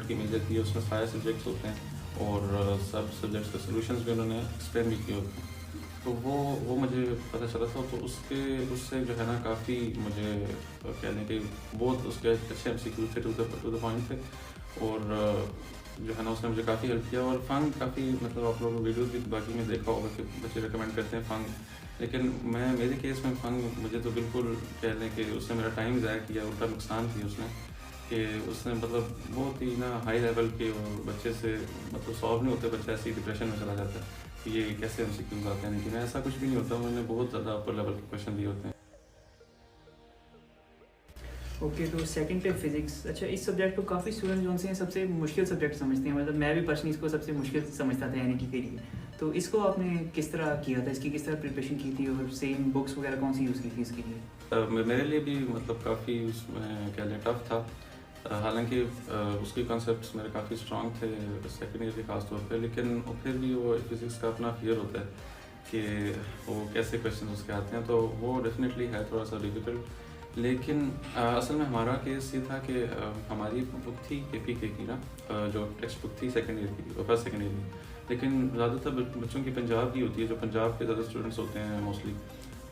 की मेजर की है, उसमें सारे सब्जेक्ट्स होते हैं और सब सब्जेक्ट्स के सॉल्यूशंस भी उन्होंने एक्सप्लेन भी किए होते हैं। तो वो मुझे पता चला था, तो उससे जो है ना काफ़ी मुझे कहने के बहुत उसके अच्छे एमसीक्यू थे, टू द पॉइंट थे। और जो है ना उसने मुझे काफ़ी हेल्प किया। और फंग काफ़ी मतलब आप लोगों ने वीडियोज़ भी बाकी में देखा होगा कि बच्चे रिकमेंड करते हैं फंग, लेकिन मेरे केस में फंग मुझे तो बिल्कुल कह लें कि उसने मेरा टाइम ज़ाया किया, उल्टा नुकसान किया उसने। कि उसने मतलब बहुत ही ना हाई लेवल के बच्चे से मतलब सॉल्व नहीं होते, बच्चा ऐसे ही डिप्रेशन में चला जाता है कि ये कैसे एमसीक्यूज़ आते हैं, लेकिन ऐसा कुछ भी नहीं होता। उन्होंने बहुत ज़्यादा अपर लेवल के क्वेश्चन दिए होते हैं। ओके, तो सेकंड पे फिजिक्स। अच्छा, इस सब्जेक्ट को काफ़ी स्टूडेंट जो से सबसे मुश्किल सब्जेक्ट समझते हैं, मतलब मैं भी पर्सनली इसको सबसे मुश्किल समझता था यानी कि के लिए। तो इसको आपने किस तरह किया था, इसकी किस तरह प्रिपरेशन की थी और सेम बुक्स वगैरह कौन सी यूज़ की थी इसके लिए? मेरे लिए भी मतलब काफ़ी उसमें कह लें टफ था। हालांकि उसके कॉन्सेप्ट्स मेरे काफ़ी स्ट्रॉन्ग थे सेकेंड ईयर के खास तौर पे, लेकिन फिर भी वो फिज़िक्स का अपना फियर होता है कि वो कैसे क्वेश्चन उसके आते हैं, तो वो डेफिनेटली है थोड़ा सा डिफ़िकल्ट। लेकिन असल में हमारा केस ये था कि हमारी बुक थी KPK की ना, जो टेक्स्ट बुक थी सेकेंड ईयर की, फर्स्ट सेकेंड ईयर की। लेकिन ज़्यादातर बच्चों की पंजाब की होती है, जो पंजाब के ज़्यादा स्टूडेंट्स होते हैं मोस्टली,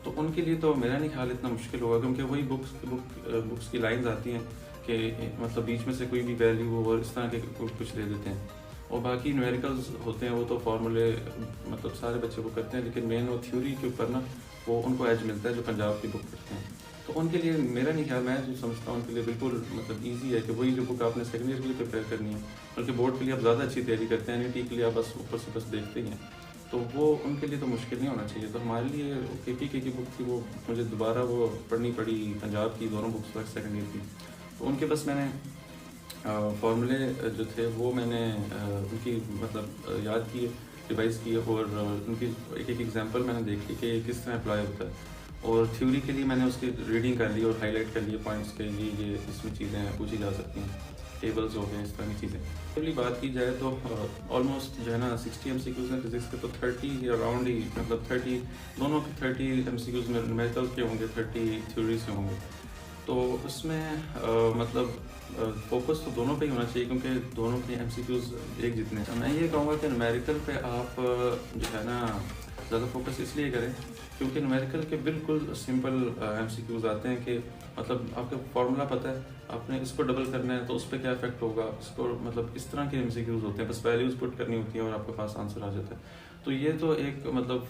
तो उनके लिए तो मेरा नहीं ख्याल इतना मुश्किल होगा, क्योंकि वही बुक्स की लाइंस आती हैं कि मतलब बीच में से कोई भी वैल्यू और इस तरह के कुछ दे देते हैं। और बाकी न्यूमेरिकल्स होते हैं, वो तो फार्मूले मतलब सारे बच्चे वो करते हैं, लेकिन मेन वो थ्योरी के ऊपर ना वो उनको एज मिलता है जो पंजाब की बुक पढ़ते हैं। तो उनके लिए मेरा नहीं ख्याल, मैं जो समझता हूँ उनके लिए बिल्कुल मतलब ईजी है कि वही जो बुक आपने सेकंड ईयर के लिए प्रिपेयर करनी है, बल्कि बोर्ड के लिए आप ज़्यादा अच्छी तैयारी करते हैं, NET के लिए आप बस ऊपर से बस देखते ही हैं, तो वो उनके लिए तो मुश्किल नहीं होना चाहिए। तो हमारे लिए KPK की बुक थी, वो मुझे दोबारा वो पढ़नी पड़ी, पंजाब की दोनों बुक्स फर्स्ट सेकंड ईयर की। तो उनके बस मैंने फार्मूले जो थे वो मैंने उनकी मतलब याद किए, रिवाइज़ किए, और उनकी एक एक एग्जांपल मैंने देखी कि किस तरह अप्लाई होता है। और थ्योरी के लिए मैंने उसकी रीडिंग कर ली और हाईलाइट कर लिए पॉइंट्स के, ये इसमें चीज़ें पूछी जा सकती हैं, टेबल्स हो गए, इस तरह की चीज़ें। अगली बात की जाए तो ऑलमोस्ट जो है ना 60 MCQs हैं फिजिक्स के, तो 30 अराउंड ही मतलब 30 दोनों के 30 MCQs में न्यूमेरिकल्स के होंगे, 30 थ्योरीज के होंगे। तो उसमें मतलब फोकस तो दोनों पे ही होना चाहिए, क्योंकि दोनों के MCQs एक जितने हैं। मैं ये कहूँगा कि न्यूमेरिकल पे आप जो है ना ज़्यादा फोकस इसलिए करें क्योंकि न्यूमेरिकल के बिल्कुल सिंपल MCQs आते हैं कि मतलब आपको फार्मूला पता है, आपने इसको डबल करना है तो उस पर क्या इफेक्ट होगा, इसको मतलब इस तरह के MCQs होते हैं, बस वैल्यूज़ पुट करनी होती हैं और आपके पास आंसर आ जाता है। तो ये तो एक मतलब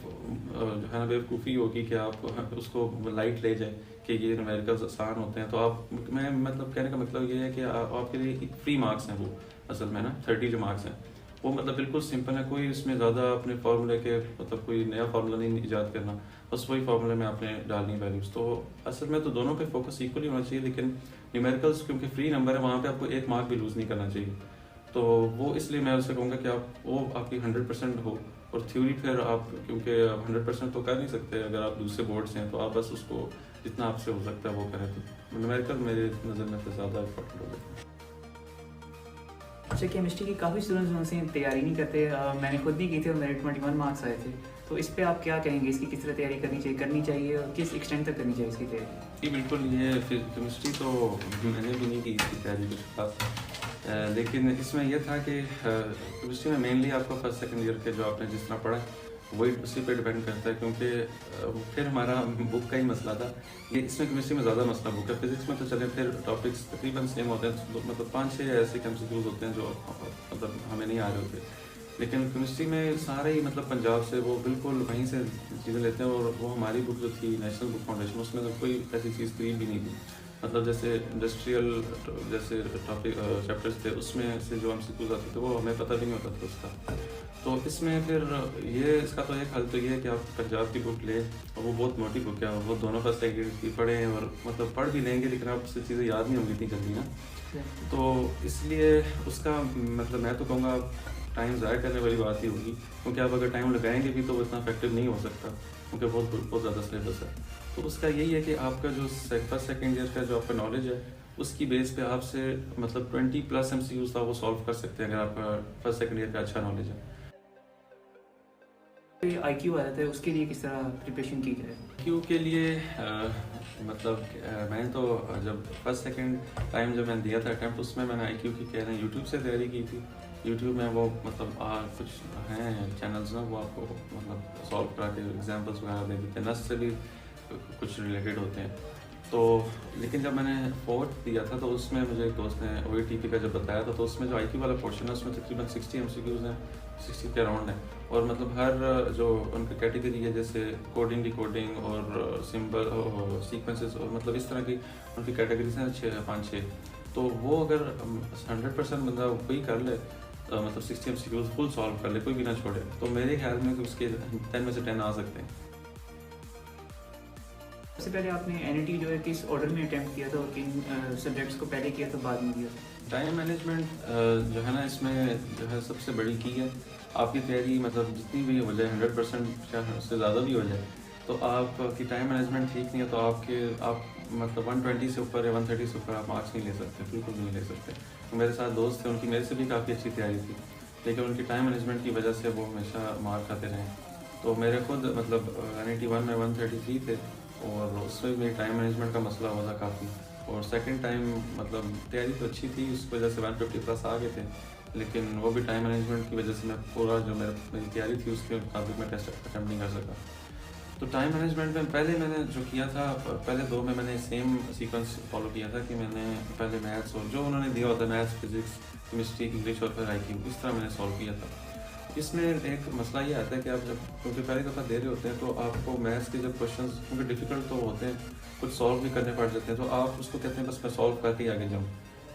जो है ना बेवकूफ़ी होगी कि आप उसको लाइट ले जाए कि ये न्यूमेरिकल्स आसान होते हैं। तो आप मैं मतलब कहने का मतलब ये है कि आपके लिए फ्री मार्क्स हैं वो, असल में ना 30 जो मार्क्स हैं वो मतलब बिल्कुल सिंपल है, कोई इसमें ज़्यादा अपने फार्मूले के मतलब कोई नया फार्मूला नहीं ईजाद करना, बस वही फार्मूले में आपने डालनी वैल्यूज़। तो असल में तो दोनों पे फोकस इक्वली होना चाहिए, लेकिन न्यूमेरिकल्स क्योंकि फ्री नंबर है वहाँ पे आपको एक मार्क भी लूज़ नहीं करना चाहिए। तो वो इसलिए मैं उससे कहूँगा कि आप वो आपकी 100% हो। और थ्योरी फिर आप क्योंकि आप 100% तो कर नहीं सकते, अगर आप दूसरे बोर्ड से हैं तो आप बस उसको जितना आपसे हो सकता है वो करें। तो न्यूमेरिकल मेरे नज़र में तो ज़्यादा इम्पोर्टेंट हो गया। अच्छा, केमिस्ट्री की काफ़ी स्टूडेंट्स उनसे तैयारी नहीं करते, मैंने खुद भी की थी और मेरे 21 मार्क्स आए थे। तो इस पे आप क्या कहेंगे, इसकी किस तरह तैयारी करनी चाहिए और किस एक्सटेंट तक करनी चाहिए इसकी तैयारी? जी बिल्कुल, ये फिर केमिस्ट्री तो मैंने भी नहीं की इसकी तैयारी कुछ खास, लेकिन इसमें यह था कि केमिस्ट्री में मेनली आपको फर्स्ट सेकंड ईयर के जो आपने जिस तरह पढ़ा वही उसी पे डिपेंड करता है, क्योंकि फिर हमारा बुक का ही मसला था। ये इसमें केमिस्ट्री में ज़्यादा मसला बुक है, फिजिक्स में तो चले फिर टॉपिक्स तकरीबन सेम होते हैं, तो मतलब 5-6 ऐसे MCQs होते हैं जो मतलब हमें नहीं आ रहे होते। लेकिन केमिस्ट्री में सारे ही मतलब पंजाब से वो बिल्कुल वहीं से चीज़ें लेते हैं, और वो हमारी बुक जो थी नेशनल बुक फाउंडेशन, उसमें तो कोई ऐसी चीज़ करीब भी नहीं थी। मतलब जैसे इंडस्ट्रियल जैसे टॉपिक चैप्टर्स थे, उसमें से जो MCQs आते थे वो हमें पता भी नहीं होता था उसका। तो इसमें फिर ये इसका तो एक हल तो ये है कि आप पंजाब की बुक लें, और वो बहुत मोटी बुक है, वो दोनों फर्स्ट सेकंड की पढ़ें, और मतलब पढ़ भी लेंगे लेकिन आपसे चीज़ें याद नहीं होंगी इतनी जल्दी ना। तो इसलिए उसका मतलब मैं तो कहूँगा टाइम ज़ाया करने वाली बात ही होगी, क्योंकि आप अगर टाइम लगाएंगे भी तो वो इतना इफेक्टिव नहीं हो सकता, क्योंकि बहुत ज़्यादा सिलेबस है। तो उसका यही है कि आपका जो फर्स्ट सेकंड ईयर का जो आपका नॉलेज है उसकी बेस पे आपसे मतलब 20+ MCQs था वो सॉल्व कर सकते हैं, अगर आपका फर्स्ट सेकंड ईयर का अच्छा नॉलेज है। IQ आ जाता है, उसके लिए किस तरह प्रिपरेशन की जाए? क्यू के लिए मतलब मैंने तो जब फर्स्ट सेकंड टाइम जब मैंने दिया था अटैम्प्ट, उसमें मैंने IQ की कह रहे हैं यूट्यूब से तैयारी की थी। यूट्यूब में वो मतलब कुछ हैं चैनल्स ना, वो आपको मतलब सॉल्व करा के एग्जाम्पल्स वगैरह दे देते हैं, नस से भी कुछ रिलेटेड होते हैं। तो लेकिन जब मैंने फोर्थ दिया था तो उसमें मुझे एक दोस्त ने OETP का जब बताया था, तो उसमें जो IQ वाला पोर्शन है उसमें तकरीबन 60 MCQs हैं, 60 के अराउंड है। और मतलब हर जो उनकी कैटेगरी है, जैसे कोडिंग डिकोडिंग और सिंबल सीक्वेंसेस और मतलब इस तरह की उनकी कैटेगरीज हैं 5-6। तो वो अगर 100% बंदा वही कर ले, मतलब 60 MCQs फुल सॉल्व कर ले, कोई भी ना छोड़े, तो मेरे ख्याल में कि उसके 10 में से 10 आ सकते हैं। सबसे पहले आपने NET जो है किस ऑर्डर में अटैम्प्ट किया था और किन सब्जेक्ट्स को पहले किया था बाद में किया था? टाइम मैनेजमेंट जो है ना, इसमें जो है सबसे बड़ी की है। आपकी तैयारी मतलब जितनी भी हो जाए 100% या उससे ज़्यादा भी हो जाए, तो आपकी टाइम मैनेजमेंट ठीक नहीं है तो आप मतलब 120 से ऊपर या 130 से ऊपर आप मार्क्स नहीं ले सकते, बिल्कुल नहीं ले सकते। तो मेरे साथ दोस्त थे, उनकी मेरे से भी काफ़ी अच्छी तैयारी थी, लेकिन उनकी टाइम मैनेजमेंट की वजह से वो हमेशा मार्क आते रहे। तो मेरे खुद मतलब NET 1 में 133 थे और उसमें मेरी टाइम मैनेजमेंट का मसला हुआ था काफ़ी। और सेकंड टाइम मतलब तैयारी तो अच्छी थी, उस वजह से 150 प्लस आ गए थे, लेकिन वो भी टाइम मैनेजमेंट की वजह से मैं पूरा जो मेरी तैयारी थी उसके मुताबिक मैं टेस्ट अटैम्प्ट नहीं कर सका। तो टाइम मैनेजमेंट में पहले मैंने जो किया था, पहले 2 में मैंने सेम सीक्वेंस फॉलो किया था कि मैंने पहले मैथ्स और जो उन्होंने दिया होता है मैथ्स, फिजिक्स, केमिस्ट्री, इंग्लिश और फिर IQ, इस तरह मैंने सॉल्व किया था। इसमें एक मसला ये आता है कि आप जब क्योंकि पहली दफ़ा दे रहे होते हैं तो आपको मैथ्स के जब क्वेश्चंस क्योंकि डिफ़िकल्ट तो होते हैं, कुछ सॉल्व भी करने पड़ जाते हैं, तो आप उसको कहते हैं बस मैं सॉल्व करके ही आगे जाऊँ,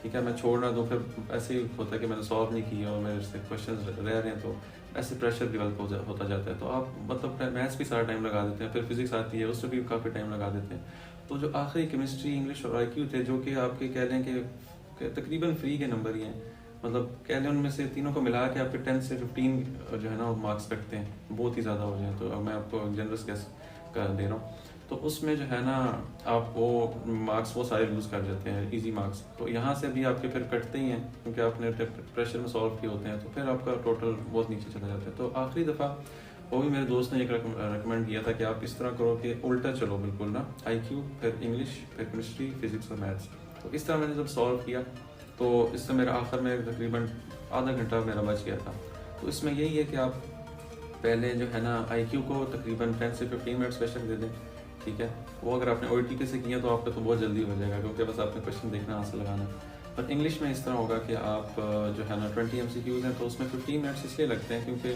ठीक है, मैं छोड़ ना दूँ। फिर ऐसे ही होता है कि मैंने सॉल्व नहीं किया और मेरे से क्वेश्चन रह रहे हैं, तो ऐसे प्रेशर डेवलप होता जाता है। तो आप मतलब मैथ्स भी सारा टाइम लगा देते हैं, फिर फिजिक्स आती है उससे भी काफ़ी टाइम लगा देते हैं। तो जो आखिरी केमिस्ट्री, इंग्लिश और IQ थे, जो कि आपके कह लें कि तकरीबन फ्री के नंबर ही हैं, मतलब कह लें उनमें से तीनों को मिला के आपके 10 से 15 जो है ना मार्क्स लगते हैं, बहुत ही ज़्यादा हो जाए तो मैं आपको जनरस गैस कर दे रहा हूँ। तो उसमें जो है ना आप वो मार्क्स वो सारे लूज़ कर जाते हैं, इजी मार्क्स। तो यहाँ से भी आपके फिर कटते ही हैं क्योंकि आपने प्रेशर में सॉल्व किए होते हैं, तो फिर आपका टोटल बहुत नीचे चला जाता है। तो आखिरी दफ़ा वो भी मेरे दोस्त ने एक रिकमेंड किया था कि आप इस तरह करो कि उल्टा चलो बिल्कुल ना, IQ फिर इंग्लिश फिर केमिस्ट्री, फिजिक्स और मैथ्स। तो इस तरह मैंने जब सॉल्व किया तो इससे मेरा आखिर में तकरीबन आधा घंटा मेरा बच गया था। तो इसमें यही है कि आप पहले जो है ना IQ को तकरीबन 10 से 15 मिनट्स बेशक दे दें, ठीक है। वो अगर आपने OETP से किया तो आपका तो बहुत जल्दी हो जाएगा क्योंकि बस आपने क्वेश्चन देखना, आंसर लगाना। पर इंग्लिश में इस तरह होगा कि आप जो है ना 20 MCQs हैं तो उसमें 15 मिनट्स इसलिए लगते हैं क्योंकि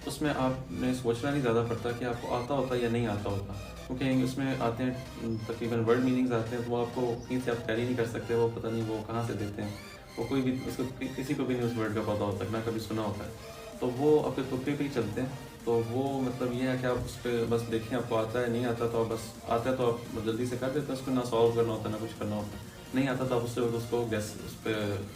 उसमें आपने सोचना नहीं ज़्यादा पड़ता कि आपको आता होता या नहीं आता होता, क्योंकि उसमें आते हैं तकरीबन वर्ड मीनिंग्स आते हैं, तो वो आपको कहीं से आप कैरी नहीं कर सकते, वो पता नहीं वो कहाँ से देते हैं, वो कोई भी उसको किसी को भी नहीं उस वर्ड का पता होता है, ना कभी सुना होता है, तो वो आपके तुक्के पे ही चलते हैं। तो वो मतलब ये है कि आप उस पर बस देखें आपको आता है, नहीं आता तो आप बस आता है तो आप जल्दी से कर देते हैं, उसको ना सॉल्व करना होता है ना कुछ करना होता है, नहीं आता तो आप उसको उस पर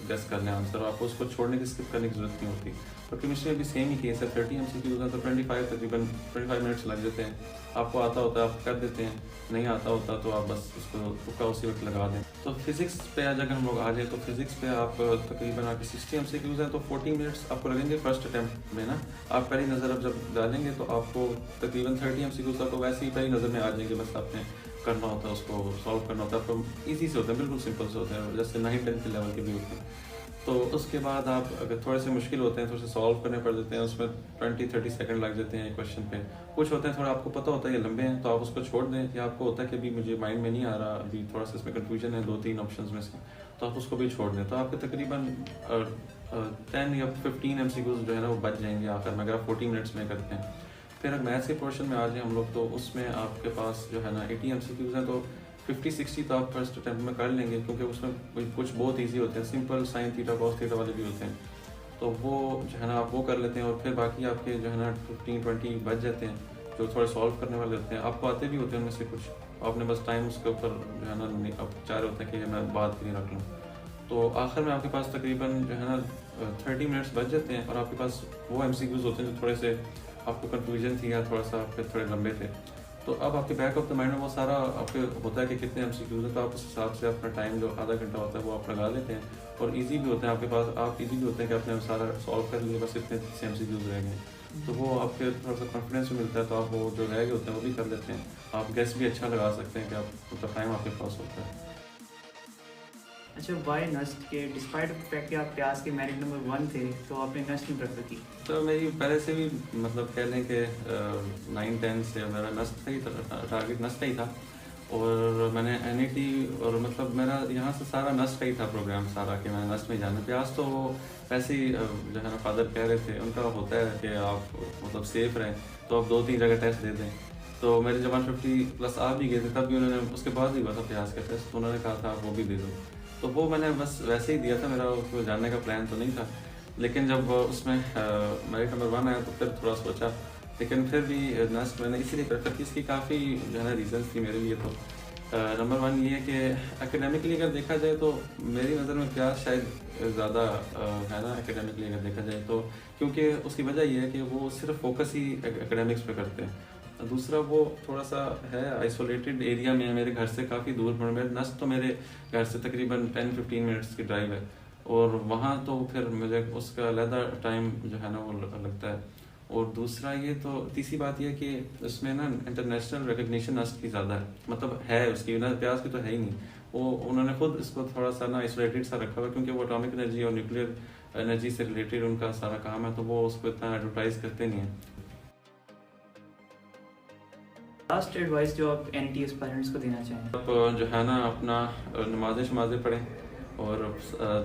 गैस कर लें आंसर, आपको उसको छोड़ने की स्किप करने की जरूरत नहीं होती। तो केमिस्ट्री में भी सेम ही केस है, 30 MCQs हैं तो 25 तकरीबन 25 मिनट्स लग जाते हैं। आपको आता होता है आप कर देते हैं, नहीं आता होता तो आप बस उसको तुक्का उसी वक्त लगा दें। तो फिजिक्स पे आज अगर हम लोग आ जाए तो फिजिक्स पे आप तकरीबन आपके 60 MCQs हैं तो 40 मिनट्स आपको लगेंगे फर्स्ट अटैम्प्ट में ना। आप पहली नज़र अब जब डालेंगे तो आपको तकरीबन 30 MCQs आपको वैसे ही पहली नज़र में आ जाएंगे, बस आपने करना होता है उसको सॉल्व करना होता है, आपको ईजी से होता है, बिल्कुल सिंपल से होते हैं, जैसे 9-10 के लेवल के भी होते हैं। तो उसके बाद आप अगर थोड़े से मुश्किल होते हैं, थोड़े से सॉल्व करने पड़ जाते हैं, उसमें 20-30 सेकंड लग जाते हैं क्वेश्चन पे। कुछ होते हैं थोड़ा आपको पता होता है ये लंबे हैं तो आप उसको छोड़ दें, या आपको होता है कि अभी मुझे माइंड में नहीं आ रहा, अभी थोड़ा सा इसमें कन्फ्यूजन है 2-3 ऑप्शन में से, तो आप उसको भी छोड़ दें। तो आपके तकरीबन 10 या 15 MCQs जो है ना वो बच जाएंगे आखिर में, अगर आप 40 मिनट्स में करते हैं। फिर अगर मैथ्स के पोर्शन में आ जाए हम लोग, तो उसमें आपके पास जो है ना 80 MCQs हैं, तो 50-60 तो आप फर्स्ट अटैम्प्ट में कर लेंगे, क्योंकि उसमें कुछ बहुत इजी होते हैं, simple sine theta cos theta वाले भी होते हैं, तो वो जो है ना आप वो कर लेते हैं। और फिर बाकी आपके जो है ना 15-20 बच जाते हैं जो थोड़े सॉल्व करने वाले होते हैं, आपको आते भी होते हैं उनमें से कुछ, आपने बस टाइम उसके ऊपर जो है ना आप चाह रहे होते हैं कि मैं बात के लिए रख लूँ। तो आखिर में आपके पास तकरीबन जो है ना 30 मिनट्स बच जाते हैं, और आपके पास वो MCQs होते हैं जो थोड़े से आपको कन्फ्यूजन थी या थोड़ा सा आपके थोड़े लंबे थे। तो अब आपके बैक ऑफ द माइंड में वो सारा आपके होता है कि कितने MCQs हैं, तो आप उस हिसाब से अपना टाइम जो आधा घंटा होता है वो आप लगा लेते हैं और ईजी भी होते हैं आपके पास, आप ईजी भी होते हैं कि आपने सारा सॉल्व कर लिया, बस इतने MCQs रह गए। तो वो आपके थोड़ा सा कॉन्फिडेंस भी मिलता है, तो आप वो जो रह गए होते हैं वो भी कर लेते हैं। आप गेस भी अच्छा लगा सकते हैं कि आप मतलब टाइम आपके पास होता है। अच्छा, वाई नस्ट के डिस्पाइट ऑफ द फैक्ट कि आप प्याज के मेरिट नंबर 1 थे, तो आपने नस्ट नहीं प्रेफर की? तो मेरी पहले से भी मतलब कह लें कि 9-10 से मेरा नस्ट का ही टारगेट नस्ट का ही था। और मैंने NET और मतलब मेरा यहाँ से सारा नस्ट का ही था प्रोग्राम सारा, कि मैंने नस्ट में जाना। प्यास तो वो वैसे ही जो है ना फादर कह रहे थे, उनका होता है कि आप मतलब सेफ रहें तो आप 2-3 जगह टेस्ट दे दें। तो मेरे जब 150+ आ भी गए थे, तब भी उन्होंने उसके बाद ही हुआ था प्यास का टेस्ट, तो उन्होंने कहा था आप वो भी दे दो। तो वो मैंने बस वैसे ही दिया था, मेरा उसको जानने का प्लान तो नहीं था। लेकिन जब उसमें मेरिट नंबर 1 आया तो फिर थोड़ा सोचा, लेकिन फिर भी नस्ट मैंने इसीलिए प्रेफर की। इसकी काफ़ी जो है ना रीजंस थी मेरे लिए। तो नंबर 1 ये है कि एकेडमिकली अगर देखा जाए तो मेरी नज़र में प्यास शायद ज़्यादा है ना एकेडमिकली अगर देखा जाए तो, क्योंकि उसकी वजह ये है कि वो सिर्फ फोकस ही एकेडमिक्स पे करते हैं। दूसरा वो थोड़ा सा है आइसोलेटेड एरिया में, मेरे घर से काफ़ी दूर पर। मेरे नस्ट तो मेरे घर से तकरीबन 10-15 मिनट्स की ड्राइव है, और वहाँ तो फिर मुझे उसका अलहदा टाइम जो है ना वो लगता है। और दूसरा ये तो तीसरी बात ये कि उसमें ना इंटरनेशनल रिकग्निशन नस्ट की ज़्यादा है, मतलब है उसकी ना, प्यास की तो है ही नहीं। वो उन्होंने खुद इसको थोड़ा सा ना आइसोलेटेड सा रखा हुआ है, क्योंकि वो एटॉमिक एनर्जी और न्यूक्लियर एनर्जी से रिलेटेड उनका सारा काम है, तो वो उसको इतना एडवर्टाइज करते नहीं है। लास्ट एडवाइस जो आप NET एस्पायरेंट्स को देना चाहें? आप जो है ना अपना नमाज़ें पढ़ें, और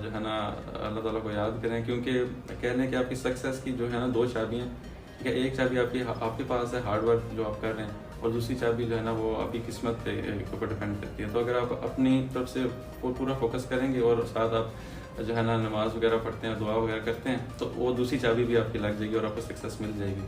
जो है ना अल्लाह ताला को याद करें, क्योंकि कह लें कि आपकी सक्सेस की जो है ना 2 चाबियाँ, ठीक है। एक चाबी आपके पास है हार्ड वर्क जो आप कर रहे हैं, और दूसरी चाबी जो है ना वो आपकी किस्मत के ऊपर डिपेंड करती है। तो अगर आप अपनी तरफ से पूरा फोकस करेंगे और साथ आप जो है ना नमाज़ वगैरह पढ़ते हैं, दुआ वगैरह करते हैं, तो वो दूसरी चाबी भी आपकी लग जाएगी और आपको सक्सेस मिल जाएगी।